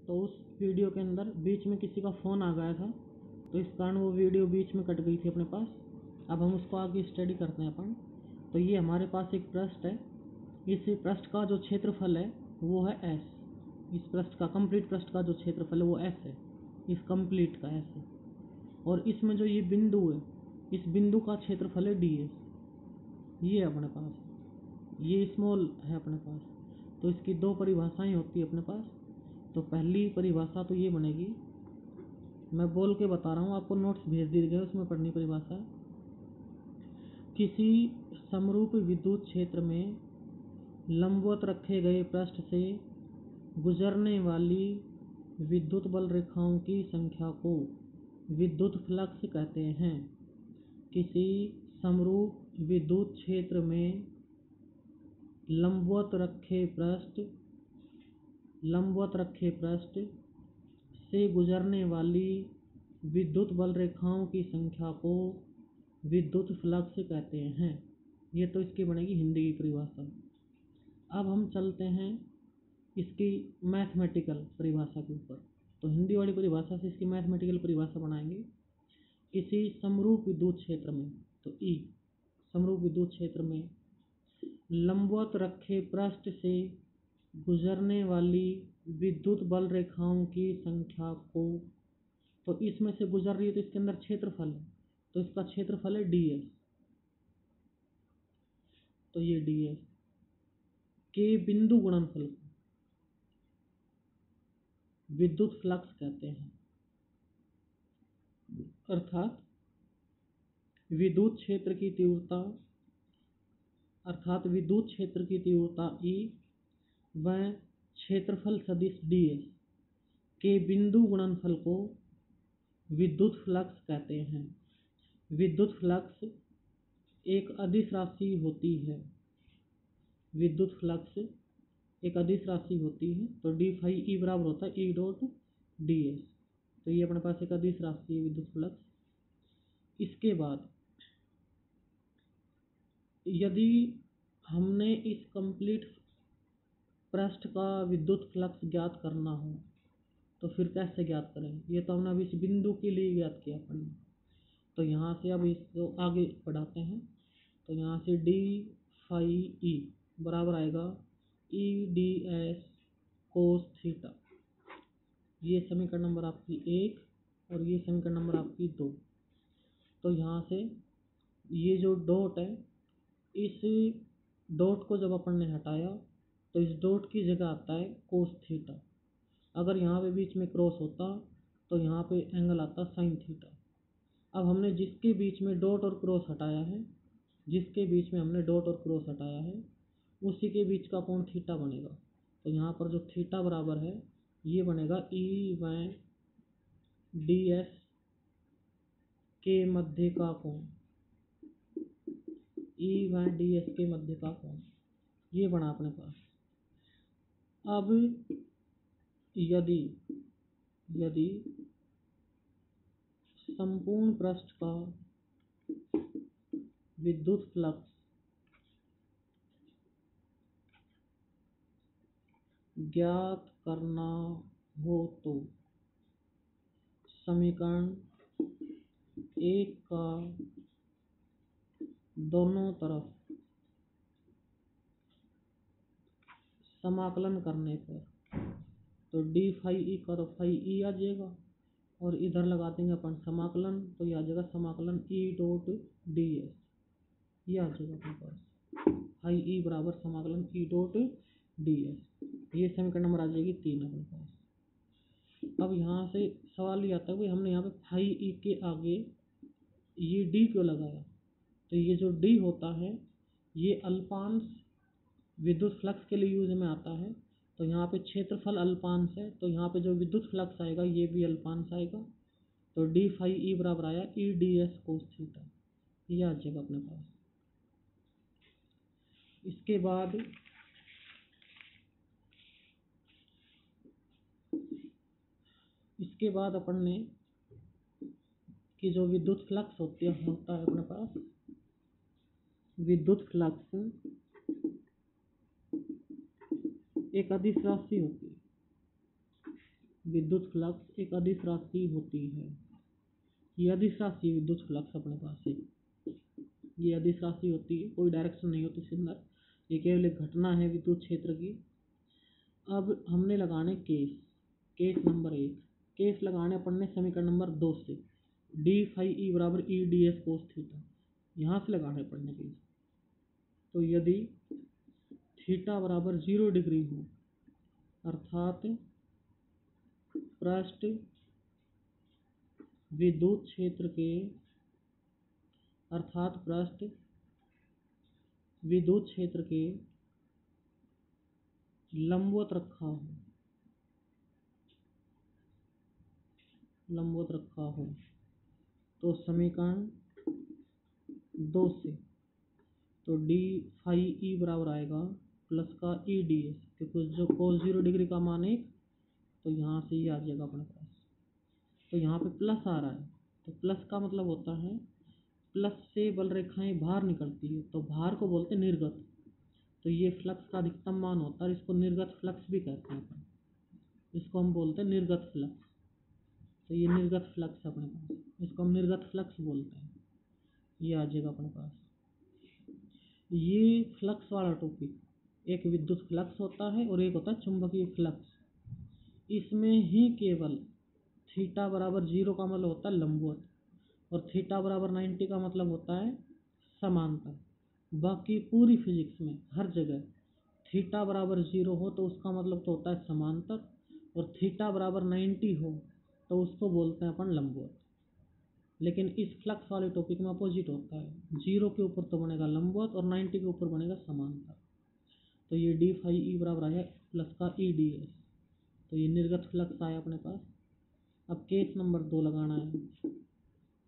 तो उस वीडियो के अंदर बीच में किसी का फ़ोन आ गया था, तो इस कारण वो वीडियो बीच में कट गई थी अपने पास। अब हम उसको आगे स्टडी करते हैं अपन। तो ये हमारे पास एक पृष्ठ है, इस पृष्ठ का जो क्षेत्रफल है वो है S। इस पृष्ठ का, कंप्लीट पृष्ठ का जो क्षेत्रफल है वो S है, इस कंप्लीट का S है। और इसमें जो ये बिंदु है, इस बिंदु का क्षेत्रफल है DS। ये अपने पास, ये स्मॉल है अपने पास। तो इसकी दो परिभाषाएं होती है अपने पास। तो पहली परिभाषा तो ये बनेगी, मैं बोल के बता रहा हूँ, आपको नोट्स भेज दिए गए, उसमें पढ़नी परिभाषा। किसी समरूप विद्युत क्षेत्र में लंबवत रखे गए पृष्ठ से गुजरने वाली विद्युत बल रेखाओं की संख्या को विद्युत फ्लक्स कहते हैं। किसी समरूप विद्युत क्षेत्र में लंबवत रखे पृष्ठ से गुजरने वाली विद्युत बल रेखाओं की संख्या को विद्युत फ्लक्स कहते हैं। ये तो इसकी बनेगी हिंदी की परिभाषा। अब हम चलते हैं इसकी मैथमेटिकल परिभाषा के ऊपर। तो हिंदी वाली परिभाषा से इसकी मैथमेटिकल परिभाषा बनाएंगे। किसी समरूप विद्युत क्षेत्र में, तो ई समरूप विद्युत क्षेत्र में लंबवत रखे पृष्ठ से गुजरने वाली विद्युत बल रेखाओं की संख्या को, तो इसमें से गुजर रही है तो इसके अंदर क्षेत्रफल है, तो इसका क्षेत्रफल है DS। तो ये DS के बिंदु गुणनफल को विद्युत फ्लक्स कहते हैं। अर्थात विद्युत क्षेत्र की तीव्रता E व क्षेत्रफल सदिश DS के बिंदु गुणनफल को विद्युत फ्लक्स कहते हैं। विद्युत फ्लक्स एक अदिश राशि होती है। विद्युत फ्लक्स एक अदिश राशि होती है। तो d फाई E बराबर होता है E डॉट DS। तो ये अपने पास एक अदिश राशि है विद्युत फ्लक्स। इसके बाद यदि हमने इस कंप्लीट पृष्ठ का विद्युत फ्लक्स ज्ञात करना हो तो फिर कैसे ज्ञात करें? ये तो हमने अभी इस बिंदु के लिए ज्ञात किया अपन ने। तो यहाँ से अब इसको आगे बढ़ाते हैं। तो यहाँ से d फाई E बराबर आएगा EDS कोस थीटा। ये समीकरण नंबर आपकी 1 और ये समीकरण नंबर आपकी 2। तो यहाँ से ये जो डॉट है, इस डॉट को जब अपन ने हटाया तो इस डॉट की जगह आता है कोस थीटा। अगर यहाँ पे बीच में क्रॉस होता तो यहाँ पे एंगल आता साइन थीटा। अब हमने जिसके बीच में डॉट और क्रॉस हटाया है, उसी के बीच का कोण थीटा बनेगा। तो यहाँ पर जो थीटा बराबर है ये बनेगा E व DS के मध्य का कोण। E व DS के मध्य का कोण ये बना अपने पास। अब यदि संपूर्ण पृष्ठ का विद्युत फ्लक्स ज्ञात करना हो तो समीकरण 1 का दोनों तरफ समाकलन करने पर, तो d फाई E का तो फाई E आ जाएगा और इधर लगा देंगे अपन समाकलन, तो ये आ जाएगा समाकलन E डॉट DS। ये आ जाएगा अपने पास फाई E बराबर समाकलन E डॉट DS। ये समीकरण नंबर आ जाएगी 3 अपने पास। अब यहाँ से सवाल ये आता है कि हमने यहाँ पे फाई E के आगे ये D क्यों लगाया? तो ये जो D होता है ये अल्पांश विद्युत फ्लक्स के लिए यूज में आता है। तो यहाँ पे क्षेत्रफल अल्पांश है, तो यहाँ पे जो विद्युत फ्लक्स आएगा ये भी अल्पांश आएगा। तो d फाई E बराबर आया EDS कोस थीटा। ये आ जाएगा अपने पास। इसके बाद अपन ने कि जो विद्युत फ्लक्स होता है अपने पास, विद्युत फ्लक्स एक अदिश राशि होती है। विद्युत फ्लक्स एक अदिश राशि होती है। ये अदिश राशि विद्युत फ्लक्स अपने पास है, ये अदिश राशि होती है, कोई डायरेक्शन नहीं होती इसके अंदर, ये केवल एक घटना है विद्युत क्षेत्र की। अब हमने लगाने केस नंबर 1, केस लगाने पड़ने समीकरण नंबर 2 से, डी फाई ई बराबर E D S cos theta, यहाँ से लगाने पड़ने केस। तो यदि थीटा बराबर 0 डिग्री हो, अर्थात पृष्ठ विद्युत क्षेत्र के लंबवत रखा हो, तो समीकरण 2 से, तो डी फाई ई बराबर आएगा प्लस का ई डी एस, क्योंकि जो कोस 0 डिग्री का मान 1, तो यहाँ से ये आ जाएगा अपने पास। तो यहाँ पे प्लस आ रहा है, तो प्लस का मतलब होता है प्लस से बल रेखाएं बाहर निकलती है, तो बाहर को बोलते हैं निर्गत। तो ये फ्लक्स का अधिकतम मान होता है, इसको निर्गत फ्लक्स भी कहते हैं अपन, इसको हम बोलते हैं निर्गत फ्लक्स। तो ये निर्गत फ्लक्स अपने पास, इसको हम निर्गत फ्लक्स बोलते हैं, ये आ जाएगा अपने पास। ये फ्लक्स वाला टॉपिक, एक विद्युत फ्लक्स होता है और एक होता है चुंबकीय फ्लक्स। इसमें ही केवल थीटा बराबर 0 का मतलब होता है लंबवत, और थीटा बराबर 90 का मतलब होता है समांतर। बाकी पूरी फिजिक्स में हर जगह थीटा बराबर 0 हो तो उसका मतलब तो होता है समांतर, और थीटा बराबर 90 हो तो उसको बोलते हैं अपन लंबवत। लेकिन इस फ्लक्स वाले टॉपिक में अपोजिट होता है, 0 के ऊपर तो बनेगा लंबवत और 90 के ऊपर बनेगा समांतर। तो ये डी फाई ई बराबर आया प्लस का ई डी एस, तो ये निर्गत फ्लक्स आया अपने पास। अब केस नंबर 2 लगाना है,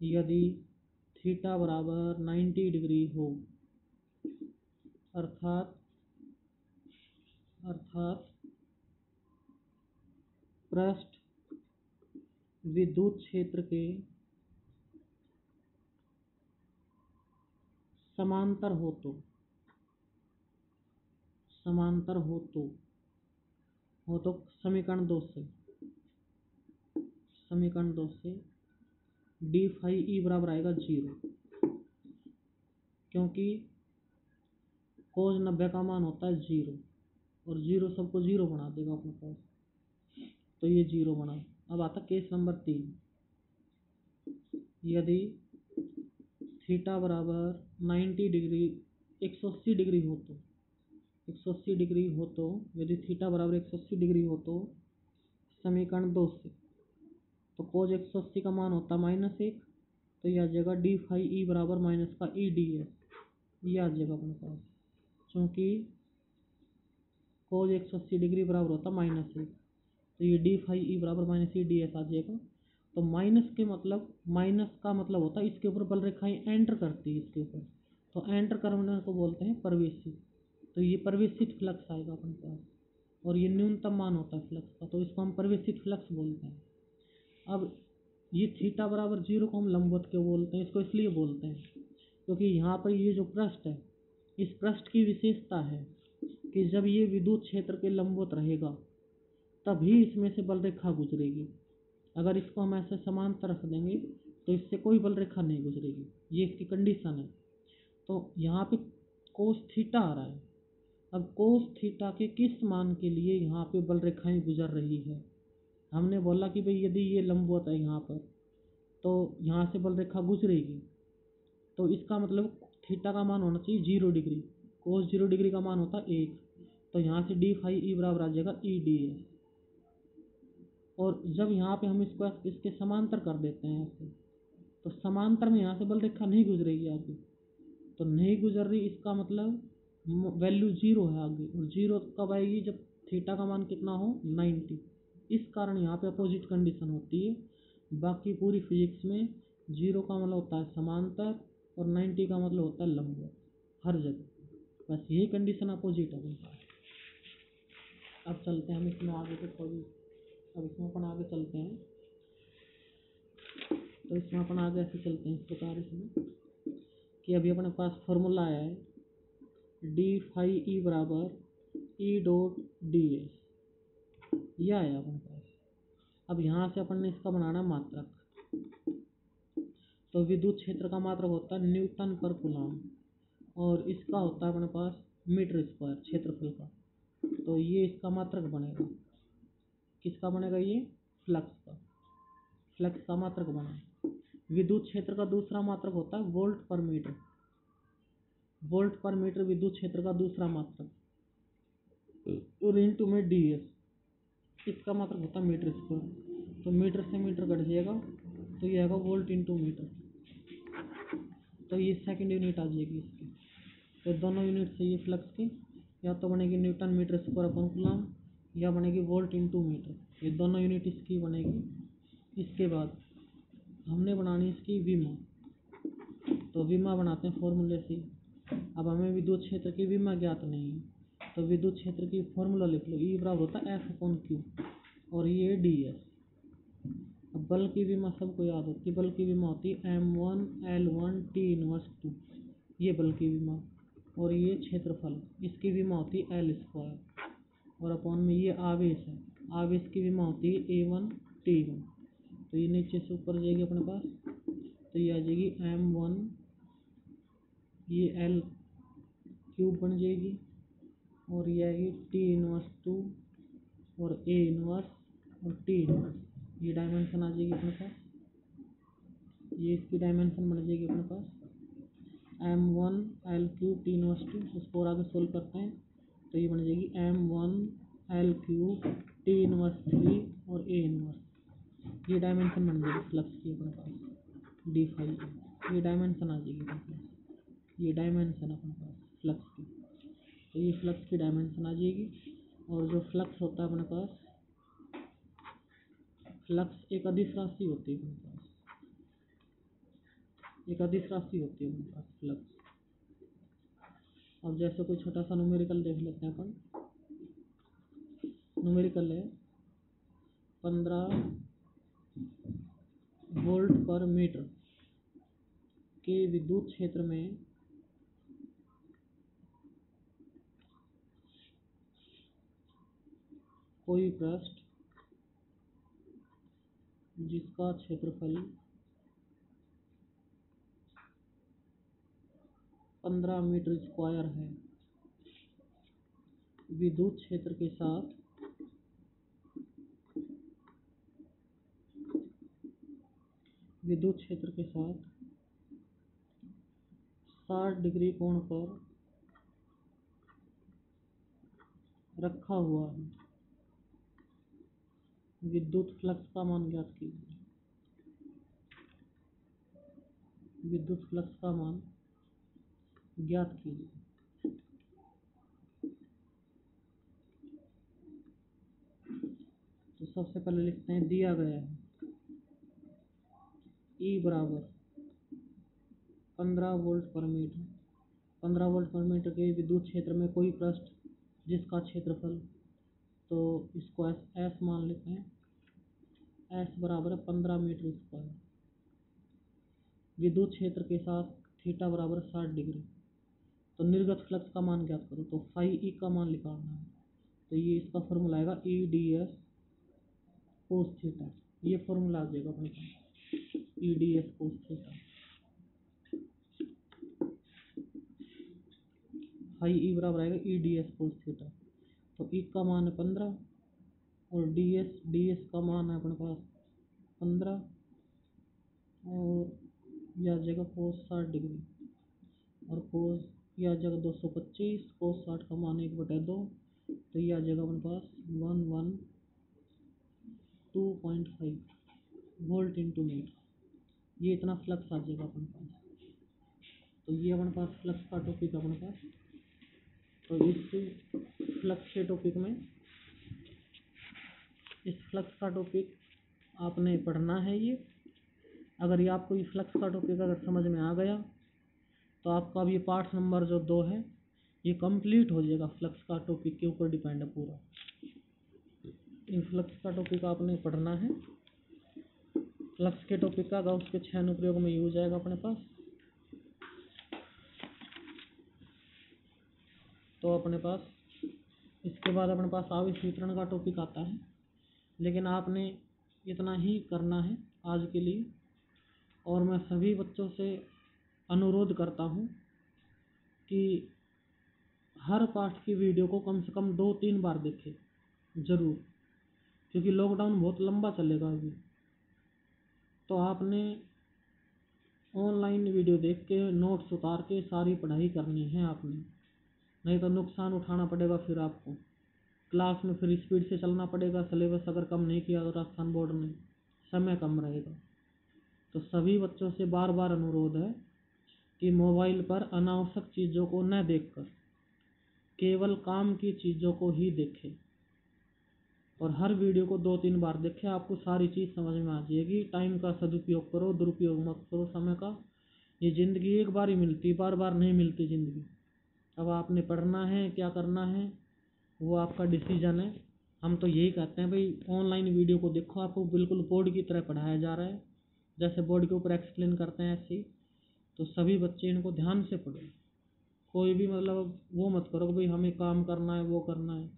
यदि थीटा बराबर 90 डिग्री हो, अर्थात पृष्ठ विद्युत क्षेत्र के समांतर हो तो समीकरण 2 से डी फाई ई बराबर आएगा 0, क्योंकि कोस 90 का मान होता है 0, और 0 सबको 0 बना देगा अपने पास, तो ये 0 बना। अब आता केस नंबर 3, यदि थीटा बराबर 90 डिग्री 180 डिग्री हो तो, 180 डिग्री हो तो, यदि थीटा बराबर 180 डिग्री हो तो समीकरण 2 से, तो कोस 180 का मान होता है -1, तो यह आ जाएगा डी फाई ई बराबर माइनस का ई डी एस, ये आ जाएगा अपने पास। क्योंकि कोस 180 डिग्री बराबर होता है -1, तो ये डी फाई ई बराबर माइनस ई डी एस आ जाएगा। तो माइनस का मतलब होता है इसके ऊपर बल रेखाएं एंटर करती है इसके ऊपर, तो एंटर करने को बोलते हैं प्रवेशित। तो ये प्रवेशित फ्लक्स आएगा अपने पास, और ये न्यूनतम मान होता है फ्लक्स का, तो इसको हम प्रवेशित फ्लक्स बोलते हैं। अब ये थीटा बराबर 0 को हम लंबवत क्यों बोलते हैं, इसको इसलिए बोलते हैं क्योंकि यहाँ पर ये जो पृष्ठ है, इस पृष्ठ की विशेषता है कि जब ये विद्युत क्षेत्र के लंबवत रहेगा तभी इसमें से बल रेखा गुजरेगी। अगर इसको हम ऐसे समांतर रख देंगे तो इससे कोई बल रेखा नहीं गुजरेगी, ये इसकी कंडीशन है। तो यहाँ पे कोस थीटा आ रहा है, अब कोस थीटा के किस मान के लिए यहाँ पे बल रेखाएं गुजर रही है। हमने बोला कि भाई यदि ये लंबवत है यहाँ पर तो यहाँ से बल रेखा गुजरेगी, तो इसका मतलब थीटा का मान होना चाहिए 0 डिग्री, कोस 0 डिग्री का मान होता है 1, तो यहाँ से डी फाई ई बराबर आ जाएगा ई डी एस। और जब यहाँ पे हम इसको इसके समांतर कर देते हैं ऐसे, तो समांतर में यहाँ से बल रेखा नहीं गुजरेगी आगे, तो नहीं गुजर रही, इसका मतलब वैल्यू 0 है आगे, और 0 कब आएगी, जब थीटा का मान कितना हो 90। इस कारण यहाँ पे अपोजिट कंडीशन होती है। बाकी पूरी फिजिक्स में 0 का मतलब होता है समांतर और 90 का मतलब होता है लंबवत, हर जगह बस यही कंडीशन अपोजिट है उनका। अब चलते हैं हम इसमें आगे तो थोड़ी, अब इसमें अपन आगे चलते हैं, तो इसमें अपन आगे ऐसे चलते हैं इस प्रकार इसमें कि अभी अपने पास फॉर्मूला आया है डी फाई ई बराबर ई डॉट डी एस, यह आया अपने पास। अब यहाँ से अपन ने इसका बनाना मात्रक। तो विद्युत क्षेत्र का मात्रक होता है न्यूटन पर कूलम, और इसका होता है अपने पास मीटर स्क्वायर क्षेत्रफल का। तो ये इसका मात्रक बनेगा। किसका बनेगा? ये फ्लक्स का। फ्लक्स का मात्रक बना। विद्युत क्षेत्र का दूसरा मात्रक होता है वोल्ट पर मीटर। वोल्ट पर मीटर विद्युत क्षेत्र का दूसरा मात्रक, और इंटू में ds। इसका मात्रक होता है मीटर स्क्वायर। तो मीटर से मीटर कट जाएगा, तो ये आएगा वोल्ट इंटू मीटर। तो ये सेकंड यूनिट आ जाएगी इसकी। तो दोनों यूनिट से ये फ्लक्स की या तो बनेगी newton metre square upon coulomb, या बनेगी वोल्ट इंटू मीटर। ये दोनों यूनिट इसकी बनेगी। इसके बाद हमने बनानी इसकी विमा। तो विमा बनाते हैं फॉर्मूले से। अब हमें विद्युत क्षेत्र की विमा ज्ञात नहीं है, तो विद्युत क्षेत्र की फॉर्मूला लिख लो। E बराबर होता है F/Q, और ये ds। अब बल की विमा सबको याद होती है। बल की विमा होती है M1L1 T इनवर्स 2। ये बल की विमा, और ये क्षेत्रफल, इसकी विमा होती है L स्क्वायर, और अपॉन में ये आवेश है। आवेश की विमा होती है A1 T1। तो ये नीचे से ऊपर जाएगी अपने पास, तो ये आ जाएगी M1, ये L क्यूब बन जाएगी, और ये आएगी T इनवर्स 2 और A इनवर्स और T इनवर्स। ये डायमेंशन आ जाएगी अपने पास। ये इसकी डायमेंशन बन जाएगी अपने पास M1 L cube T inverse 2। उसको और आगे सोल्व करते हैं, तो ये बन जाएगी M1 L cube T inverse 3 और A इनवर्स। ये डायमेंशन बन जाएगी फ्लक्स की अपने पास d5। ये डायमेंशन आ जाएगी अपने पास। ये डायमेंशन अपने पास फ्लक्स की। तो ये फ्लक्स की डायमेंशन आ जाएगी। और जो फ्लक्स होता है अपने पास, फ्लक्स एक अदिश राशि होती है अपने पास। एक अदिश राशि होती है अपने पास फ्लक्स। अब जैसे कोई छोटा सा न्यूमेरिकल देख लेते हैं अपन। न्यूमेरिकल है 15 वोल्ट पर मीटर के विद्युत क्षेत्र में कोई पृष्ठ जिसका क्षेत्रफल 15 मीटर स्क्वायर है, विद्युत क्षेत्र के साथ विद्युत क्षेत्र के साथ 60 डिग्री कोण पर रखा हुआ है। विद्युत फ्लक्स का मान ज्ञात कीजिए। विद्युत फ्लक्स का मान ज्ञात कीजिए। तो सबसे पहले लिखते हैं, दिया गया है E बराबर 15 वोल्ट पर मीटर। 15 वोल्ट पर मीटर के विद्युत क्षेत्र में कोई पृष्ठ जिसका क्षेत्रफल, तो इसको S मान लेते हैं। S बराबर है 15 मीटर स्क्वायर। विद्युत क्षेत्र के साथ थीटा बराबर 60 डिग्री। तो निर्गत फ्लक्स का मान ज्ञात करो, तो फाई ई का मान निकालना है। तो ये इसका फॉर्मूला आएगा EDS कोस थीटा। ये फॉर्मूला आ जाएगा अपने पास, EDS cos theta. Phi E बराबर आएगा EDS कोस थीटा। तो ई का मान है 15 और DS का मान है अपने पास 15, और यह आ जाएगा कोस 60 डिग्री, और कोस यह आ जाएगा 225। कोस 60 का मान 1/2, तो ये आ जाएगा अपने पास 112.5 वोल्ट इंटू मीटर। ये इतना फ्लक्स आ जाएगा अपने पास। तो ये अपने पास फ्लक्स का टॉपिक अपने पास। तो इस फ्लक्स के टॉपिक में, इस फ्लक्स का टॉपिक आपने पढ़ना है। ये अगर ये आपको ये फ्लक्स का टॉपिक अगर समझ में आ गया, तो आपका अब ये पार्ट नंबर जो 2 है ये कंप्लीट हो जाएगा। फ्लक्स का टॉपिक के ऊपर डिपेंड है पूरा। इन फ्लक्स का टॉपिक आपने पढ़ना है। फ्लक्स के टॉपिक का गाउस के 6 अनुप्रयोग में यूज आएगा अपने पास। तो अपने पास इसके बाद अपने पास आवेश वितरण का टॉपिक आता है, लेकिन आपने इतना ही करना है आज के लिए। और मैं सभी बच्चों से अनुरोध करता हूँ कि हर पाठ की वीडियो को कम से कम 2-3 बार देखें ज़रूर, क्योंकि लॉकडाउन बहुत लंबा चलेगा अभी। तो आपने ऑनलाइन वीडियो देख के नोट्स उतार के सारी पढ़ाई करनी है आपने, नहीं तो नुकसान उठाना पड़ेगा फिर आपको। क्लास में फिर स्पीड से चलना पड़ेगा, सिलेबस अगर कम नहीं किया तो राजस्थान बोर्ड ने, समय कम रहेगा। तो सभी बच्चों से बार बार अनुरोध है कि मोबाइल पर अनावश्यक चीज़ों को न देखकर केवल काम की चीज़ों को ही देखें, और हर वीडियो को 2-3 बार देखें। आपको सारी चीज़ समझ में आ जाएगी। टाइम का सदुपयोग करो, दुरुपयोग मत करो समय का। ये ज़िंदगी एक बार ही मिलती, बार बार नहीं मिलती ज़िंदगी। अब आपने पढ़ना है, क्या करना है वो आपका डिसीजन है। हम तो यही कहते हैं भाई, ऑनलाइन वीडियो को देखो, आपको बिल्कुल बोर्ड की तरह पढ़ाया जा रहा है, जैसे बोर्ड के ऊपर एक्सप्लेन करते हैं ऐसे ही। तो सभी बच्चे इनको ध्यान से पढ़ो। कोई भी मतलब वो मत करो कि भाई हमें काम करना है, वो करना है।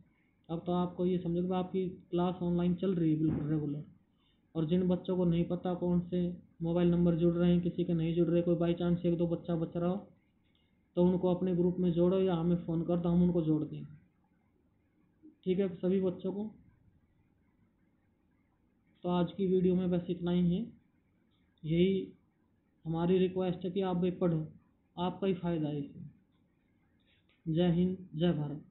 अब तो आपको ये समझो कि आपकी क्लास ऑनलाइन चल रही है बिल्कुल रेगुलर। और जिन बच्चों को नहीं पता कौन से मोबाइल नंबर जुड़ रहे हैं, किसी के नहीं जुड़ रहे, कोई बाई चांस 1-2 बच्चा बच रहा हो, तो उनको अपने ग्रुप में जोड़ो या हमें फ़ोन कर दो, हम उनको जोड़ देंगे। ठीक है सभी बच्चों को। तो आज की वीडियो में बस इतना ही है। यही हमारी रिक्वेस्ट है कि आप भी पढ़ो, आपका ही फ़ायदा है इसमें। जय हिंद, जय भारत।